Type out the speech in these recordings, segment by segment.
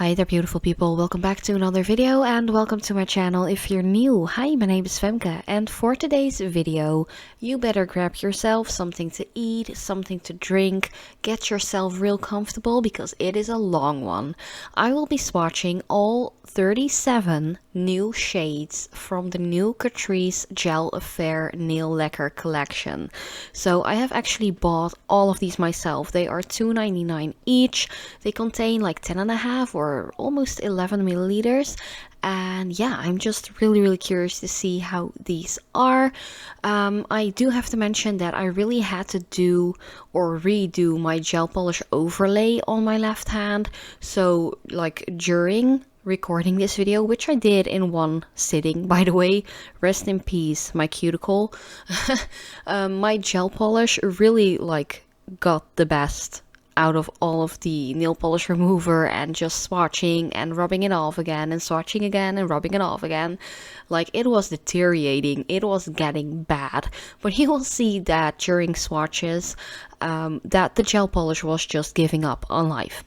Hi there beautiful people, welcome back to another video and welcome to my channel. If you're new, hi, my name is Femke, and for today's video you better grab yourself something to eat, something to drink, get yourself real comfortable because it is a long one. I will be swatching all 37 new shades from the new Catrice Gel Affair Nail Lacquer collection. So I have actually bought all of these myself. They are $2.99 each. They contain like 10.5 or almost 11 milliliters. And yeah, I'm just really curious to see how these are. I do have to mention that I really had to do or redo my gel polish overlay on my left hand. So like during recording this video, which I did in one sitting, by the way, rest in peace my cuticle. My gel polish really like got the best out of all of the nail polish remover and just swatching and rubbing it off again and swatching again and rubbing it off again. Like, it was deteriorating, it was getting bad. But you will see that during swatches that the gel polish was just giving up on life.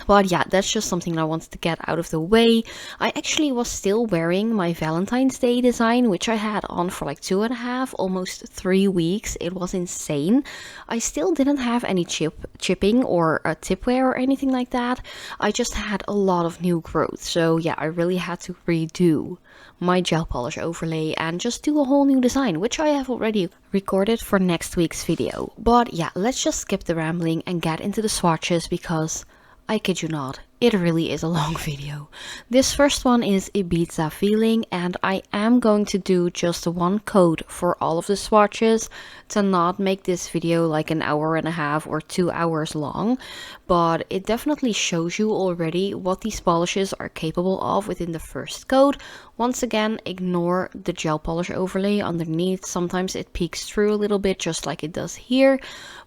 But yeah, that's just something I wanted to get out of the way. I actually was still wearing my Valentine's Day design, which I had on for like 2.5, almost 3 weeks. It was insane. I still didn't have any chipping or a tip wear or anything like that. I just had a lot of new growth. So yeah, I really had to redo my gel polish overlay and just do a whole new design, which I have already recorded for next week's video. But yeah, let's just skip the rambling and get into the swatches because I kid you not, it really is a long video. This first one is Ibiza Feeling, and I am going to do just one coat for all of the swatches to not make this video like an hour and a half or 2 hours long. But it definitely shows you already what these polishes are capable of within the first coat. Once again, ignore the gel polish overlay underneath. Sometimes it peeks through a little bit just like it does here.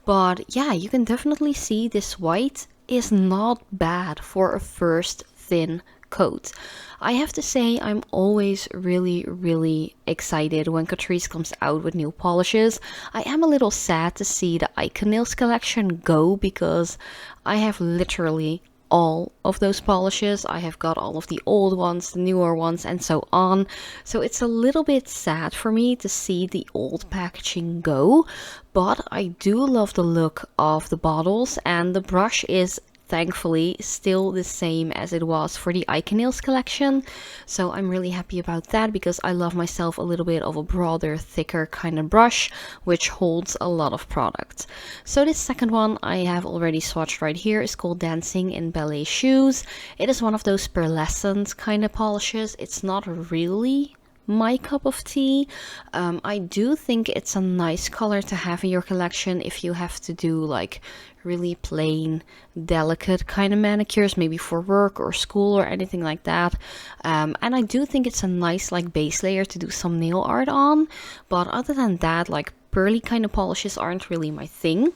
But yeah, you can definitely see this white is not bad for a first thin coat. I have to say I'm always really excited when Catrice comes out with new polishes. I am a little sad to see the ICONails collection go because I have literally all of those polishes. I have got all of the old ones, the newer ones, and so on. So it's a little bit sad for me to see the old packaging go, but I do love the look of the bottles, and the brush is thankfully still the same as it was for the ICONails collection. So I'm really happy about that because I love myself a little bit of a broader, thicker kind of brush, which holds a lot of product. So this second one I have already swatched right here is called Dancing in Ballet Shoes. It is one of those pearlescent kind of polishes. It's not really my cup of tea. I do think it's a nice color to have in your collection if you have to do like really plain, delicate kind of manicures, maybe for work or school or anything like that. And I do think it's a nice like base layer to do some nail art on. But other than that, like pearly kind of polishes aren't really my thing.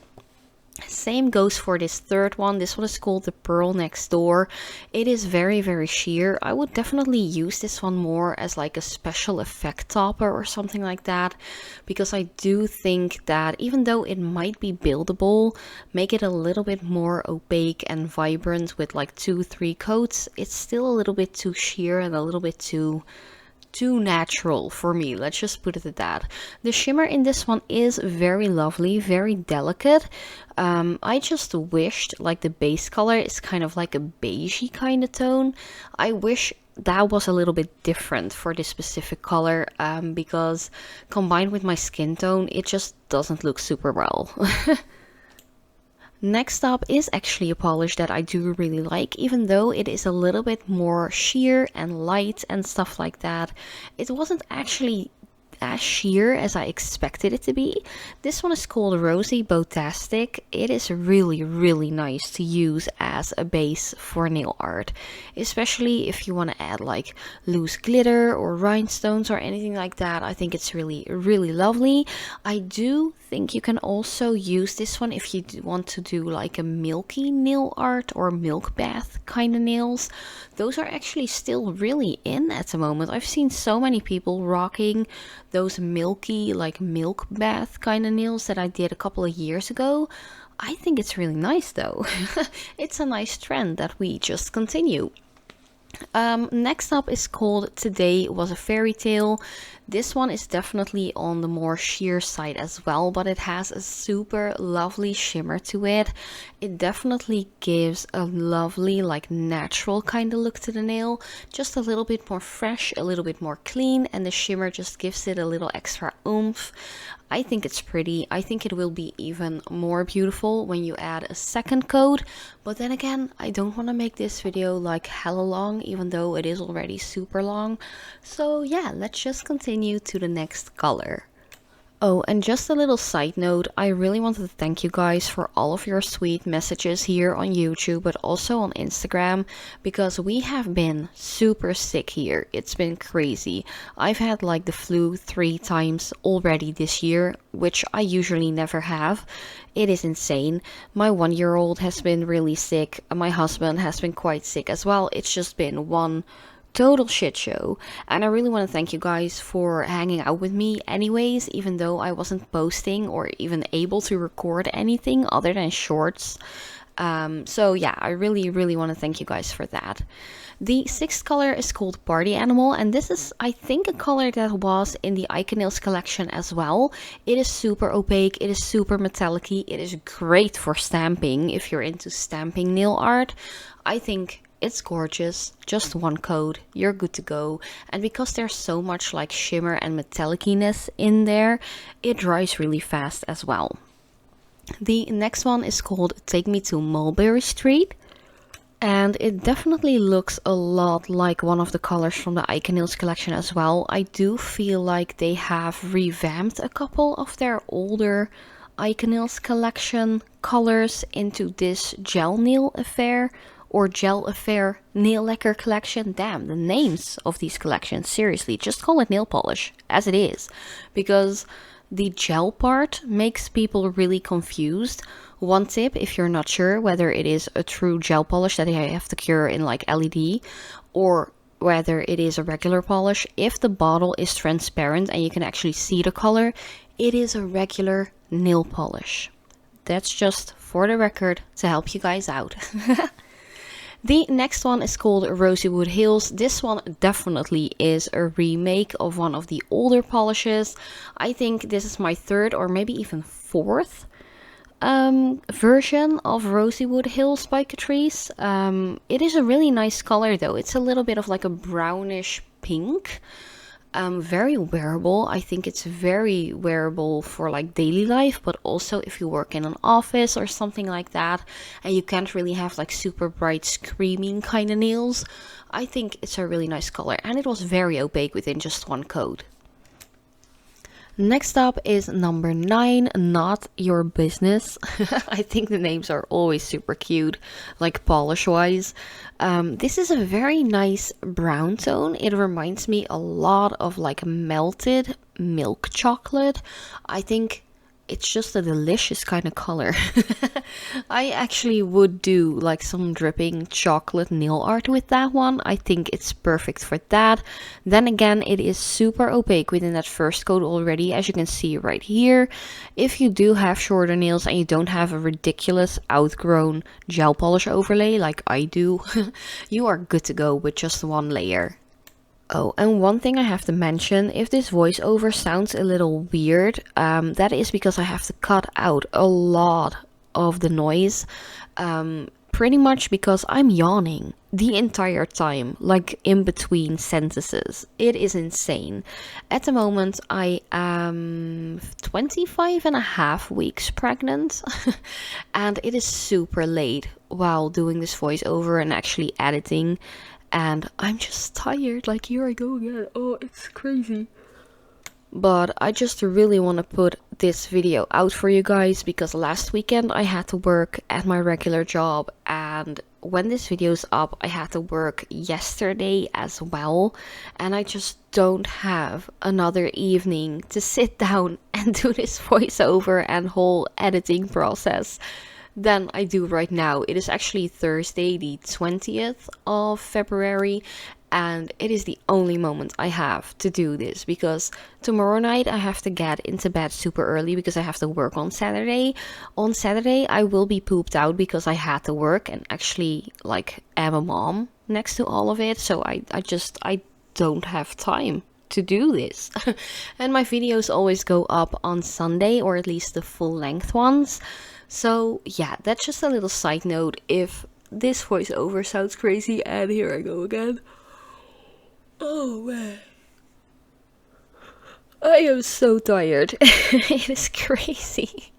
Same goes for this third one. This one is called the Pearl Next Door. It is very sheer. I would definitely use this one more as like a special effect topper or something like that, because I do think that even though it might be buildable, make it a little bit more opaque and vibrant with like 2-3 coats, it's still a little bit too sheer and a little bit too natural for me. Let's just put it at that. The shimmer in this one is very lovely, very delicate. I just wished like the base color is kind of like a beigey kind of tone. I wish that was a little bit different for this specific color because combined with my skin tone, it just doesn't look super well. Next up is actually a polish that I do really like, even though it is a little bit more sheer and light and stuff like that. It wasn't actually as sheer as I expected it to be. This one is called Rosy Botastic. It is really nice to use as a base for nail art, especially if you want to add like loose glitter or rhinestones or anything like that. I think it's really lovely. I do think you can also use this one if you want to do like a milky nail art or milk bath kind of nails. Those are actually still really in at the moment. I've seen so many people rocking those milky like milk bath kind of nails that I did a couple of years ago. I think it's really nice though. It's a nice trend that we just continue. Next up is called Today Was a Fairy Tale. This one is definitely on the more sheer side as well, but it has a super lovely shimmer to it. It definitely gives a lovely, like, natural kind of look to the nail. Just a little bit more fresh, a little bit more clean, and the shimmer just gives it a little extra oomph. I think it's pretty. I think it will be even more beautiful when you add a second coat. But then again, I don't want to make this video like hella long, even though it is already super long. So yeah, let's just continue to the next color. Oh, and just a little side note, I really wanted to thank you guys for all of your sweet messages here on YouTube, but also on Instagram, because we have been super sick here. It's been crazy. I've had like the flu 3 times already this year, which I usually never have. It is insane. My 1-year-old has been really sick. My husband has been quite sick as well. It's just been one total shit show, and I really want to thank you guys for hanging out with me anyways, even though I wasn't posting or even able to record anything other than shorts. So yeah, I really want to thank you guys for that. The 6th color is called Party Animal, and this is, I think, a color that was in the ICONails collection as well. It is super opaque, it is super metallic-y, it is great for stamping if you're into stamping nail art. I think it's gorgeous. Just one coat, you're good to go. And because there's so much like shimmer and metallic-ness in there, it dries really fast as well. The next one is called Take Me to Mulberry Street. And it definitely looks a lot like one of the colors from the ICONails collection as well. I do feel like they have revamped a couple of their older ICONails collection colors into this gel nail affair. Or Gel Affair Nail Lacquer collection. Damn, the names of these collections, seriously, just call it nail polish as it is, because the gel part makes people really confused. One tip, if you're not sure whether it is a true gel polish that I have to cure in like LED or whether it is a regular polish, if the bottle is transparent and you can actually see the color, it is a regular nail polish. That's just for the record to help you guys out. The next one is called Rosywood Hills. This one definitely is a remake of one of the older polishes. I think this is my 3rd or maybe even 4th version of Rosywood Hills by Catrice. It is a really nice color though. It's a little bit of like a brownish pink. Very wearable. I think it's very wearable for like daily life, but also if you work in an office or something like that and you can't really have like super bright screaming kind of nails. I think it's a really nice color, and it was very opaque within just one coat. Next up is number 9, Not Your Business. I think the names are always super cute, like polish wise. This is a very nice brown tone. It reminds me a lot of like melted milk chocolate. I think it's just a delicious kind of color. I actually would do like some dripping chocolate nail art with that one. I think it's perfect for that. Then again, it is super opaque within that first coat already, as you can see right here. If you do have shorter nails and you don't have a ridiculous outgrown gel polish overlay like I do, you are good to go with just one layer. Oh, and one thing I have to mention, if this voiceover sounds a little weird, that is because I have to cut out a lot of the noise, pretty much because I'm yawning the entire time, like in between sentences. It is insane. At the moment, I am 25.5 weeks pregnant, and it is super late while doing this voiceover and actually editing. And I'm just tired, like here I go again. Oh, it's crazy. But I just really want to put this video out for you guys because last weekend I had to work at my regular job, and when this video's up I had to work yesterday as well, and I just don't have another evening to sit down and do this voiceover and whole editing process than I do right now. It is actually Thursday the 20th of February, and it is the only moment I have to do this, because tomorrow night I have to get into bed super early because I have to work on Saturday. On Saturday I will be pooped out because I had to work and actually like am a mom next to all of it, so I don't have time to do this. And my videos always go up on Sunday, or at least the full length ones. So yeah, that's just a little side note if this voiceover sounds crazy. And here I go again. Oh man, I am so tired. It is crazy.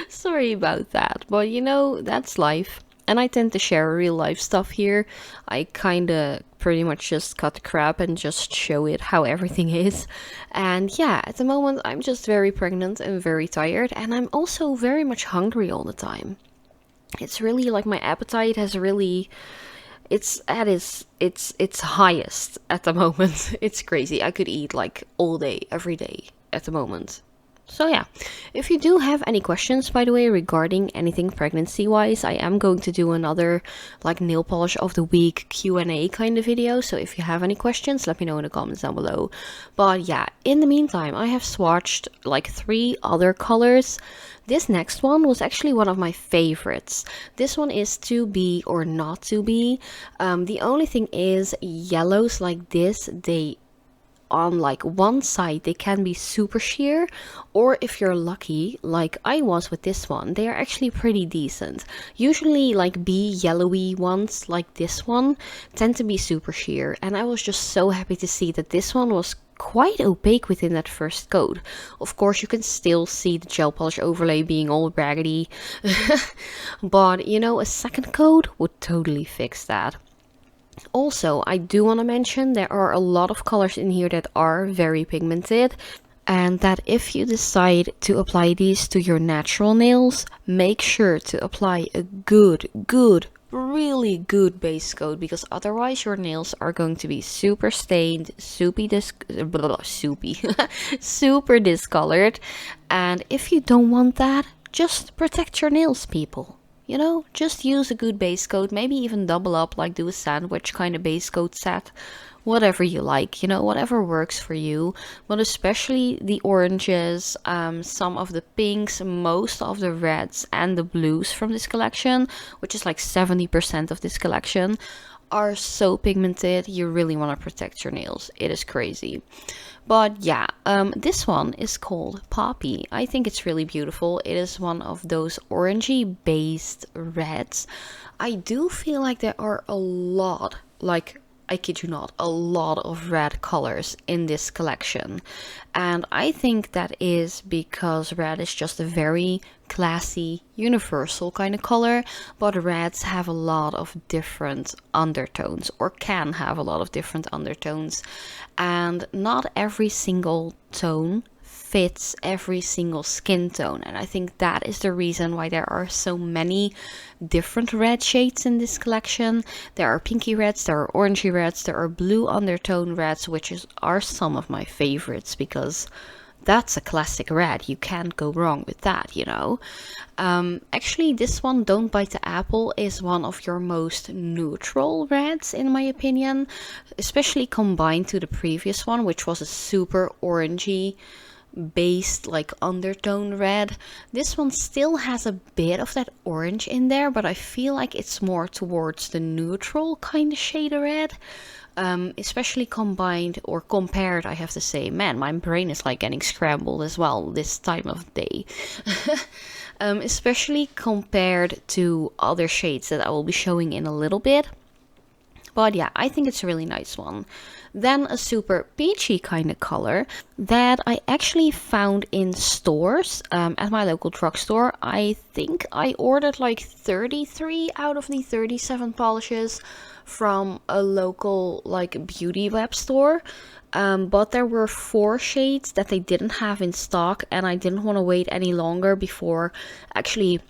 Sorry about that, but you know, that's life. And I tend to share real life stuff here. I kinda pretty much just cut the crap and just show it how everything is. And yeah, at the moment I'm just very pregnant and very tired, and I'm also very much hungry all the time. It's really like my appetite has really, it's at its highest at the moment. It's crazy. I could eat like all day, every day at the moment. So yeah, if you do have any questions, by the way, regarding anything pregnancy wise, I am going to do another like nail polish of the week Q&A kind of video. So if you have any questions, let me know in the comments down below. But yeah, in the meantime, I have swatched like 3 other colors. This next one was actually one of my favorites. This one is to be or not to be. The only thing is, yellows like this, they on like one side they can be super sheer, or if you're lucky like I was with this one, they are actually pretty decent. Usually like B yellowy ones like this one tend to be super sheer, and I was just so happy to see that this one was quite opaque within that first coat. Of course you can still see the gel polish overlay being all raggedy, but you know, a second coat would totally fix that. Also, I do want to mention there are a lot of colors in here that are very pigmented, and that if you decide to apply these to your natural nails, make sure to apply a good, really good base coat, because otherwise your nails are going to be super stained, super discolored. And if you don't want that, just protect your nails, people. You know, just use a good base coat, maybe even double up, like do a sandwich kind of base coat set. Whatever you like, you know, whatever works for you. But especially the oranges, some of the pinks, most of the reds and the blues from this collection, which is like 70% of this collection, are so pigmented. You really want to protect your nails. It is crazy. But yeah, this one is called Poppy. I think it's really beautiful. It is one of those orangey based reds. I do feel like there are a lot, like I kid you not, a lot of red colors in this collection. And I think that is because red is just a very classy, universal kind of color, but reds have a lot of different undertones, or can have a lot of different undertones. And not every single tone fits every single skin tone, and I think that is the reason why there are so many different red shades in this collection. There are pinky reds, there are orangey reds, there are blue undertone reds, which are some of my favorites, because that's a classic red. You can't go wrong with that, you know. Actually, this one, Don't Bite the Apple, is one of your most neutral reds in my opinion, especially combined to the previous one, which was a super orangey based like undertone red. This one still has a bit of that orange in there, but I feel like it's more towards the neutral kind of shade of red. Especially combined or compared, I have to say. Man, my brain is like getting scrambled as well this time of day. Especially compared to other shades that I will be showing in a little bit. But yeah, I think it's a really nice one. Then a super peachy kind of color that I actually found in stores at my local drugstore. I think I ordered like 33 out of the 37 polishes from a local like beauty web store. But there were 4 shades that they didn't have in stock, and I didn't want to wait any longer before actually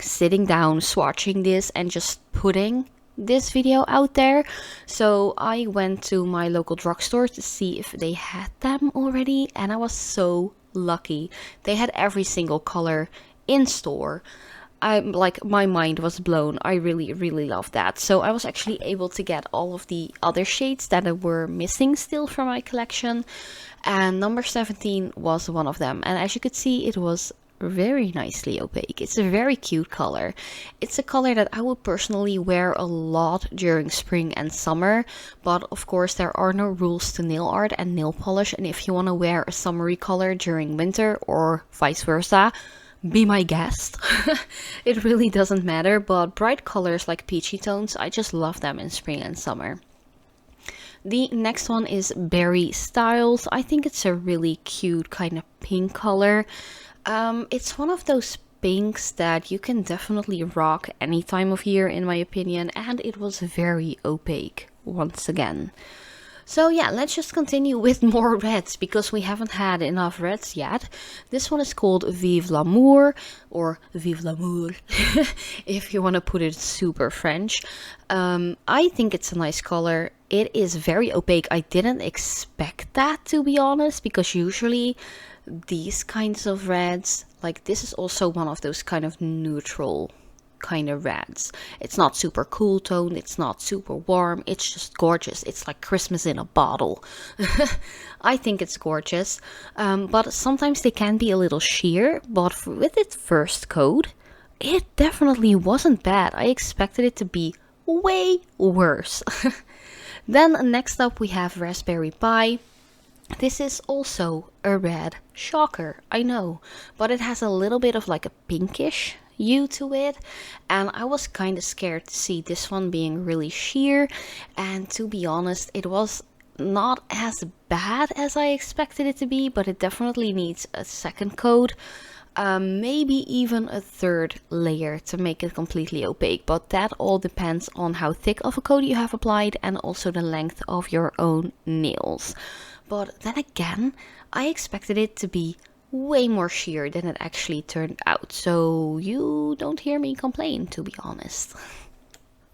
sitting down, swatching this, and just putting this video out there. So I went to my local drugstore to see if they had them already, and I was so lucky. They had every single color in store. I'm like, my mind was blown. I really, really love that. So I was actually able to get all of the other shades that were missing still from my collection. And number 17 was one of them. And as you could see, it was very nicely opaque. It's a very cute color. It's a color that I would personally wear a lot during spring and summer, but of course there are no rules to nail art and nail polish, and if you want to wear a summery color during winter or vice versa, be my guest. It really doesn't matter, but bright colors like peachy tones, I just love them in spring and summer. The next one is Berry Styles. I think it's a really cute kind of pink color. It's one of those pinks that you can definitely rock any time of year, in my opinion, and it was very opaque once again. So yeah, let's just continue with more reds, because we haven't had enough reds yet. This one is called Vive l'Amour, or Vive l'Amour, if you want to put it super French. I think it's a nice color. It is very opaque. I didn't expect that, to be honest, because usually these kinds of reds, like this is also one of those kind of neutral kind of reds. It's not super cool toned, it's not super warm, it's just gorgeous. It's like Christmas in a bottle. I think it's gorgeous, but sometimes they can be a little sheer, but with its first coat, it definitely wasn't bad. I expected it to be way worse. Then next up we have Raspberry Pie. This is also a red. Shocker, I know, but it has a little bit of like a pinkish hue to it, and I was kind of scared to see this one being really sheer, and to be honest, it was not as bad as I expected it to be, but it definitely needs a second coat, maybe even a third layer to make it completely opaque, but that all depends on how thick of a coat you have applied and also the length of your own nails. But then again, I expected it to be way more sheer than it actually turned out, so you don't hear me complain, to be honest.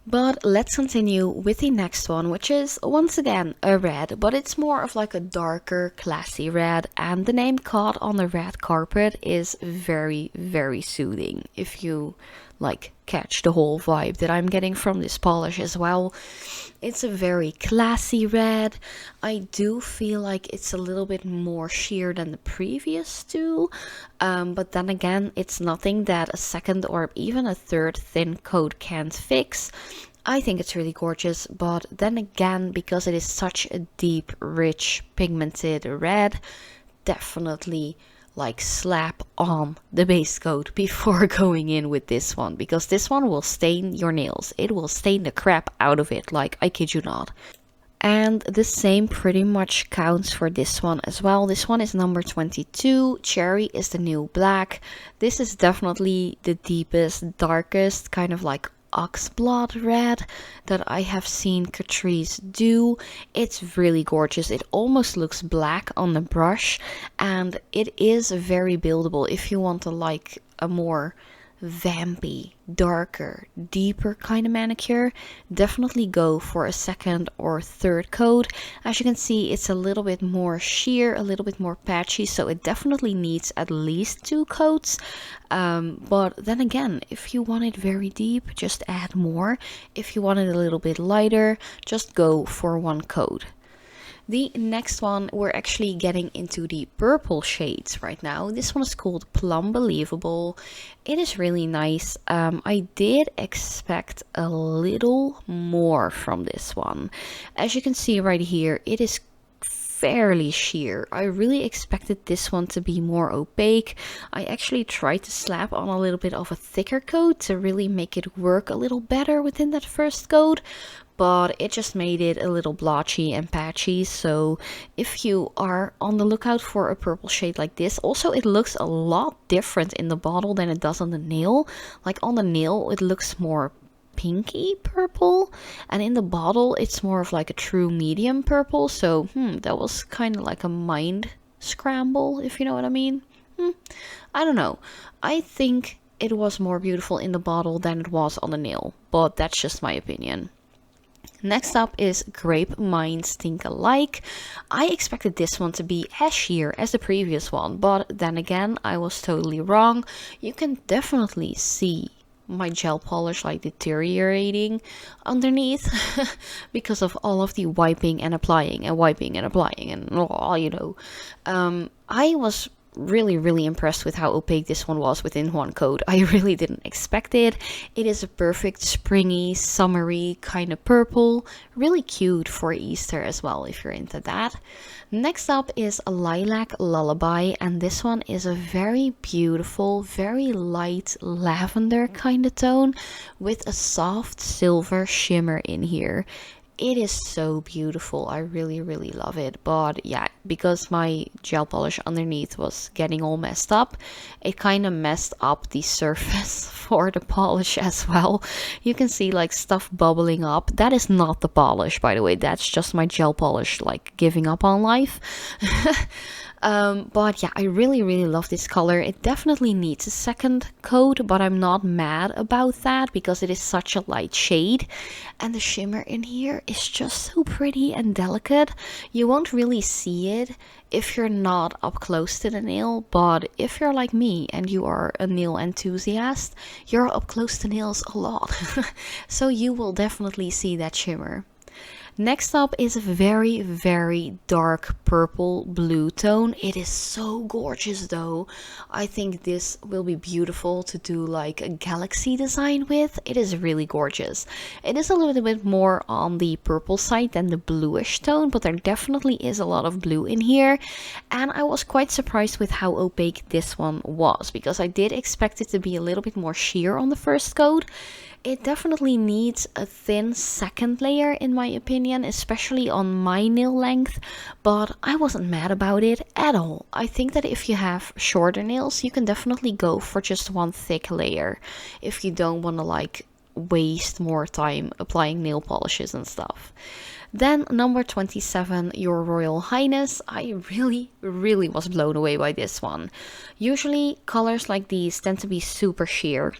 But let's continue with the next one, which is once again a red, but it's more of like a darker, classy red, and the name Caught on the Red Carpet is very, very soothing. If you like catch the whole vibe that I'm getting from this polish as well. It's a very classy red. I do feel like it's a little bit more sheer than the previous two, but then again, it's nothing that a second or even a third thin coat can't fix. I think it's really gorgeous, but then again, because it is such a deep, rich, pigmented red, definitely like slap on the base coat before going in with this one, because this one will stain your nails. It will stain the crap out of it, like I kid you not. And the same pretty much counts for this one as well. This one is number 22. Cherry is the new black. This is definitely the deepest, darkest, kind of like oxblood red that I have seen Catrice do. It's really gorgeous. It almost looks black on the brush, and it is very buildable if you want to like a more vampy, darker, deeper kind of manicure. Definitely go for a second or third coat. As you can see, it's a little bit more sheer, a little bit more patchy, so it definitely needs at least 2 coats. But then again, if you want it very deep, just add more. If you want it a little bit lighter, just go for 1 coat. The next one, we're actually getting into the purple shades right now. This one is called Plum Believable. It is really nice. I did expect a little more from this one. As you can see right here, it is fairly sheer. I really expected this one to be more opaque. I actually tried to slap on a little bit of a thicker coat to really make it work a little better within that first coat, but it just made it a little blotchy and patchy. So if you are on the lookout for a purple shade like this, also it looks a lot different in the bottle than it does on the nail. Like on the nail it looks more pinky purple, and in the bottle it's more of like a true medium purple. So that was kind of like a mind scramble, if you know what I mean. I don't know. I think it was more beautiful in the bottle than it was on the nail, but that's just my opinion. Next up is Grape Minds Think Alike. I expected this one to be as sheer as the previous one, but then again, I was totally wrong. You can definitely see my gel polish like deteriorating underneath because of all of the wiping and applying and wiping and applying and you know. I was really impressed with how opaque this one was within one coat. I really didn't expect it. It is a perfect springy, summery kind of purple. Really cute for Easter as well if you're into that. Next up is a Lilac Lullaby, and this one is a very beautiful, very light lavender kind of tone with a soft silver shimmer in here. It is so beautiful. I really love it. But yeah, because my gel polish underneath was getting all messed up, it kind of messed up the surface for the polish as well. You can see like stuff bubbling up. That is not the polish, by the way. That's just my gel polish like giving up on life. But yeah, I really love this color. It definitely needs a second coat, but I'm not mad about that because it is such a light shade, and the shimmer in here is just so pretty and delicate. You won't really see it if you're not up close to the nail, but if you're like me and you are a nail enthusiast, you're up close to nails a lot. So you will definitely see that shimmer. Next up is a very dark purple blue tone. It is so gorgeous though. I think this will be beautiful to do like a galaxy design with. It is really gorgeous. It is a little bit more on the purple side than the bluish tone, but there definitely is a lot of blue in here. And I was quite surprised with how opaque this one was, because I did expect it to be a little bit more sheer on the first coat. It definitely needs a thin second layer in my opinion, especially on my nail length, but I wasn't mad about it at all. I think that if you have shorter nails, you can definitely go for just one thick layer if you don't want to like waste more time applying nail polishes and stuff. Then number 27, Your Royal Highness. I really was blown away by this one. Usually colors like these tend to be super sheer.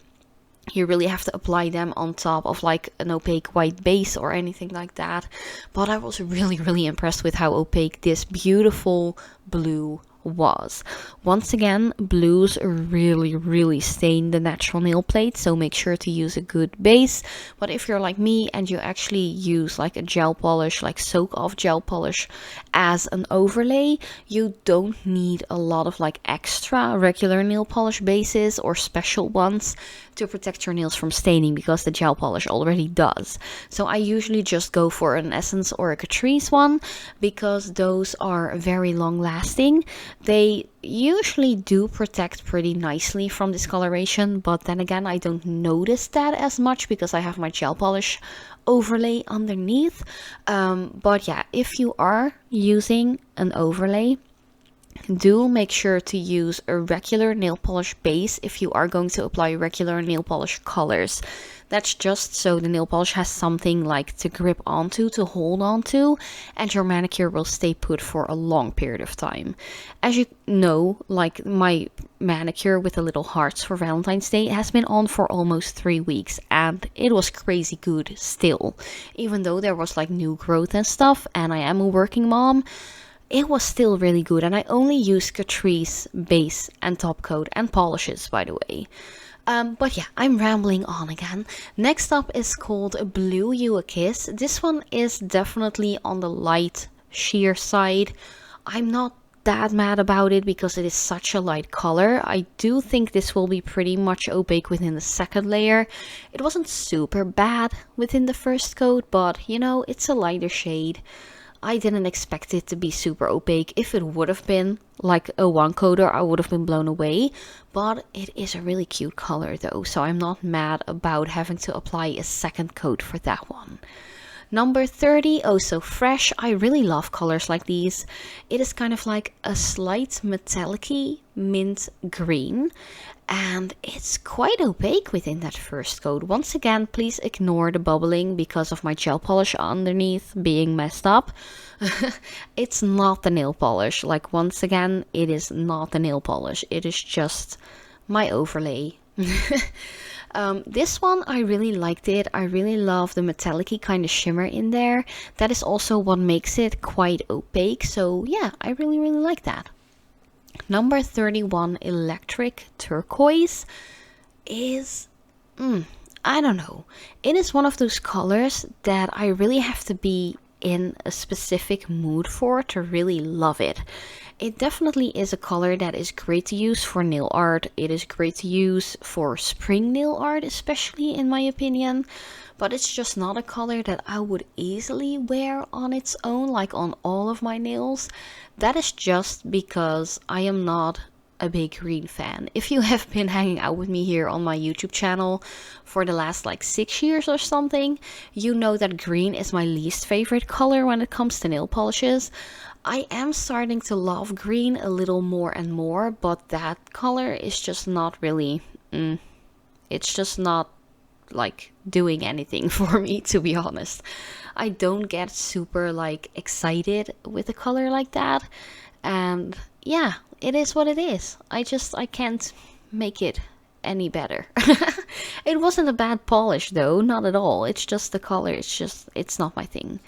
You really have to apply them on top of like an opaque white base or anything like that. But I was really impressed with how opaque this beautiful blue was. Once again, blues really stain the natural nail plate, so make sure to use a good base. But if you're like me and you actually use like a gel polish, like soak off gel polish as an overlay, you don't need a lot of like extra regular nail polish bases or special ones to protect your nails from staining, because the gel polish already does. So I usually just go for an Essence or a Catrice one, because those are very long lasting. They usually do protect pretty nicely from discoloration, but then again, I don't notice that as much because I have my gel polish overlay underneath. But yeah, if you are using an overlay, do make sure to use a regular nail polish base if you are going to apply regular nail polish colors. That's just so the nail polish has something like to grip onto, to hold onto, and your manicure will stay put for a long period of time. As you know, like my manicure with the little hearts for Valentine's Day has been on for almost 3 weeks, and it was crazy good still. Even though there was like new growth and stuff, and I am a working mom, it was still really good. And I only use Catrice base and top coat and polishes, by the way. But yeah, I'm rambling on again. Next up is called Blue You a Kiss. This one is definitely on the light sheer side. I'm not that mad about it because it is such a light color. I do think this will be pretty much opaque within the second layer. It wasn't super bad within the first coat, but you know, it's a lighter shade. I didn't expect it to be super opaque. If it would have been like a one coater, I would have been blown away. But it is a really cute color though, so I'm not mad about having to apply a second coat for that one. Number 30, Oh So Fresh. I really love colors like these. It is kind of like a slight metallic-y mint green, and it's quite opaque within that first coat. Once again, please ignore the bubbling because of my gel polish underneath being messed up. It's not the nail polish. Like, once again, it is not the nail polish. It is just my overlay. This one, I really liked it. I really love the metallic-y kind of shimmer in there. That is also what makes it quite opaque. So yeah, I really, really like that. Number 31, Electric Turquoise, is, I don't know. It is one of those colors that I really have to be in a specific mood for to really love it. It definitely is a color that is great to use for nail art. It is great to use for spring nail art, especially in my opinion. But it's just not a color that I would easily wear on its own, like on all of my nails. That is just because I am not a big green fan. If you have been hanging out with me here on my YouTube channel for the last like 6 years or something, you know that green is my least favorite color when it comes to nail polishes. I am starting to love green a little more and more, but that color is just not really, it's just not like doing anything for me, to be honest. I don't get super like excited with a color like that, and yeah, it is what it is. I can't make it any better. It wasn't a bad polish though, not at all. It's just the color, it's not my thing.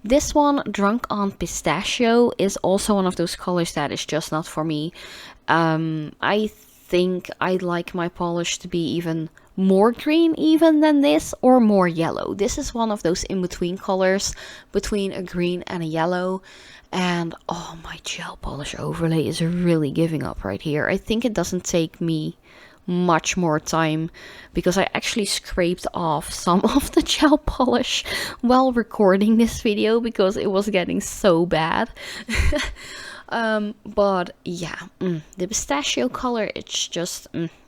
This one, Drunk on Pistachio, is also one of those colors that is just not for me. I think I'd like my polish to be even more green even than this, or more yellow. This is one of those in-between colors between a green and a yellow. And oh, my gel polish overlay is really giving up right here. I think it doesn't take me much more time because I actually scraped off some of the gel polish while recording this video because it was getting so bad. But yeah, the pistachio color, it's just,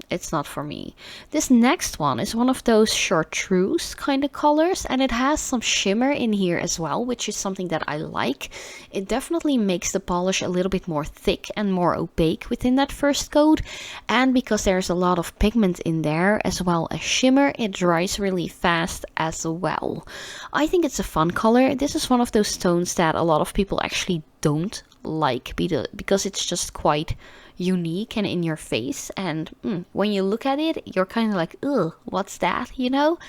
it's not for me. This next one is one of those chartreuse kind of colors, and it has some shimmer in here as well, which is something that I like. It definitely makes the polish a little bit more thick and more opaque within that first coat, and because there's a lot of pigment in there as well as shimmer, it dries really fast as well. I think it's a fun color. This is one of those tones that a lot of people actually don't like because it's just quite unique and in your face, and when you look at it, you're kind of like, ugh, what's that, you know?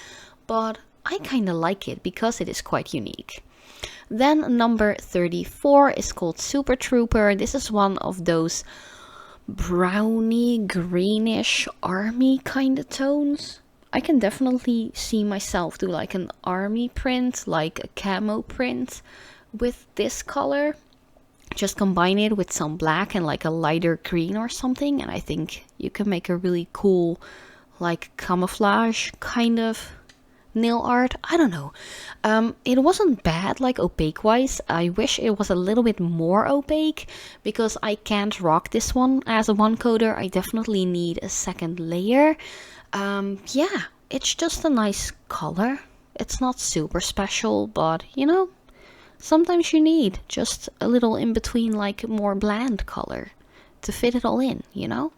But I kind of like it because it is quite unique. Then number 34 is called Super Trooper. This is one of those browny greenish army kind of tones. I can definitely see myself do like an army print, like a camo print with this color. Just combine it with some black and like a lighter green or something, and I think you can make a really cool like camouflage kind of nail art. I don't know. It wasn't bad like opaque wise. I wish it was a little bit more opaque because I can't rock this one as a one coater. I definitely need a second layer. Yeah, it's just a nice color. It's not super special, but you know, sometimes you need just a little in between, like more bland color to fit it all in, you know?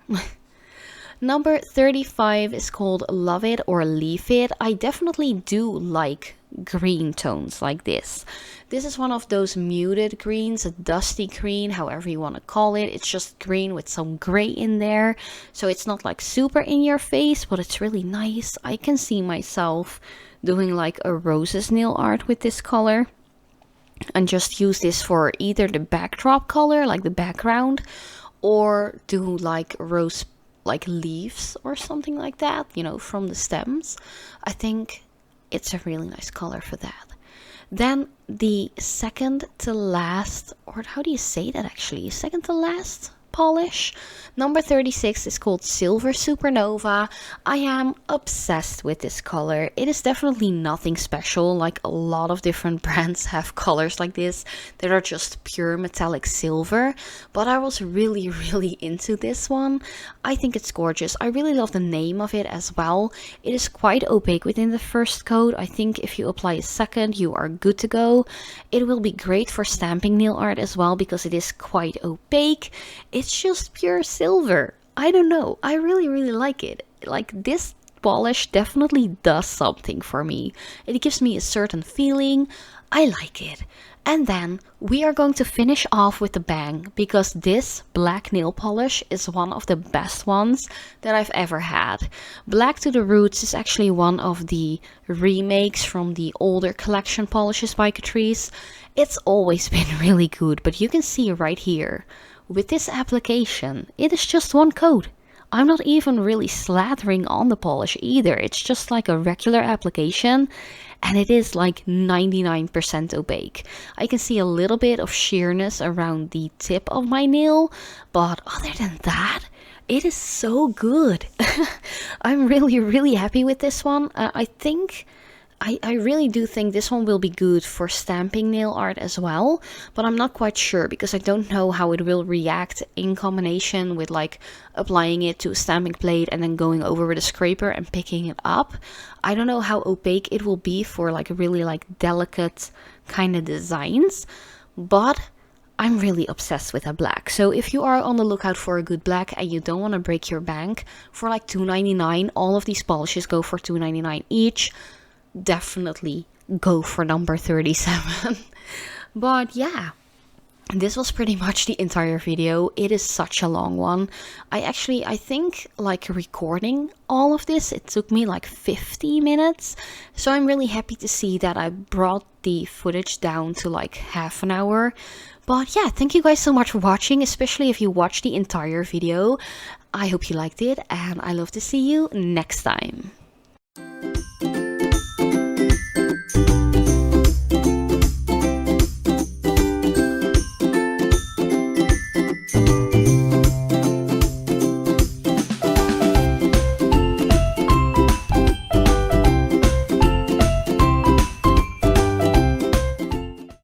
Number 35 is called Love It or Leave It. I definitely do like green tones like this. This is one of those muted greens, a dusty green, however you want to call it. It's just green with some gray in there. So it's not like super in your face, but it's really nice. I can see myself doing like a roses nail art with this color. And just use this for either the backdrop color, like the background, or do like rose like leaves or something like that, you know, from the stems. I think it's a really nice color for that. Then the second to last, or how do you say that actually? Second to last polish, number 36, is called Silver Supernova. I am obsessed with this color. It is definitely nothing special, like a lot of different brands have colors like this that are just pure metallic silver, but I was really into this one. I think it's gorgeous. I really love the name of it as well. It is quite opaque within the first coat. I think if you apply a second, you are good to go. It will be great for stamping nail art as well because it is quite opaque. It's just pure silver. I don't know. I really like it. Like this polish definitely does something for me. It gives me a certain feeling. I like it. And then we are going to finish off with the bang, because this black nail polish is one of the best ones that I've ever had. Black to the Roots is actually one of the remakes from the older collection polishes by Catrice. It's always been really good, but you can see right here, with this application, it is just one coat. I'm not even really slathering on the polish either. It's just like a regular application, and it is like 99% opaque. I can see a little bit of sheerness around the tip of my nail, but other than that, it is so good. I'm really happy with this one. I really do think this one will be good for stamping nail art as well, but I'm not quite sure because I don't know how it will react in combination with like applying it to a stamping plate and then going over with a scraper and picking it up. I don't know how opaque it will be for like really like delicate kind of designs, but I'm really obsessed with a black. So if you are on the lookout for a good black and you don't want to break your bank, for like $2.99, all of these polishes go for $2.99 each. Definitely go for number 37. But yeah, this was pretty much the entire video. It is such a long one. I think like recording all of this, it took me like 50 minutes. So I'm really happy to see that I brought the footage down to like half an hour. But yeah, thank you guys so much for watching, especially if you watched the entire video. I hope you liked it, and I love to see you next time.